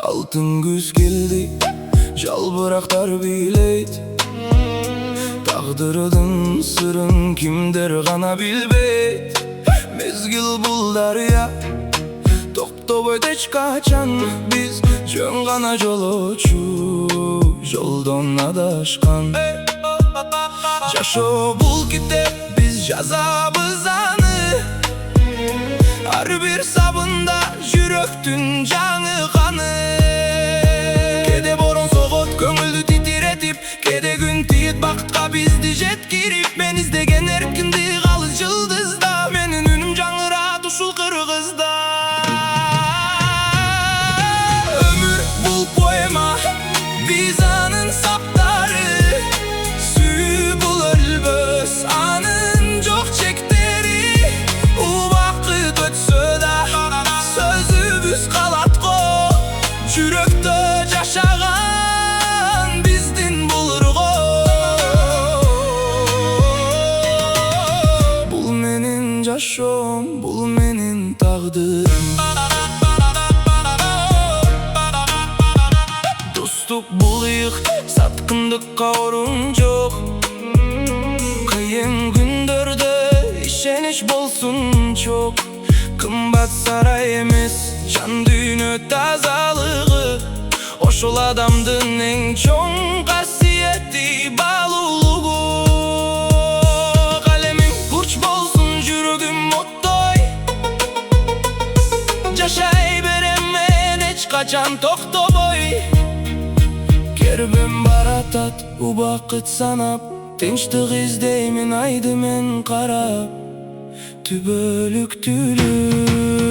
Altın güz geldi, жалбырактар biyleydi. Taqdırıdın sırın kimdir gana bilbeydi. Mezgil bul darya, toktobойт эч качан. Biz жөн гана жолочу, жолдон адашкан. Жашоо бул китеп, biz жазабыз аны. Har bir sabında жүрөктүн жаңы каны. Кеде борон согот көңүлдү титиретип, кеде күн тиет бакытка бизди жеткирип. Мен издеген эркинди калы жылдызда, менин үнүм жаңырат ушул кыргызда. Ömür бул поэма, биз анын саптары. Сүйүү бул өлбөс, анын жок чектери. Убакыт өтсө да сөзүбүз калат го, жүрөктө жашаган биздин булурго. Бул менин жашоом, бул менин тагдырым. Достук бул ыйык, саткындыкка орун жок. Кыйын күндөрдө ишенич болсун чок. Кымбат сарай эмес, жан дүйнө тазалыгы. Ошол адамдын эң чоң касиети баалуулугу. Калемиң бурч болсун, жүрөгүм оттой. Жашай берем мен эч качан токтобой. Кербем баратат убакыт санап, тынчтык издеймин айды мен карап. Түбөлүктүүлүк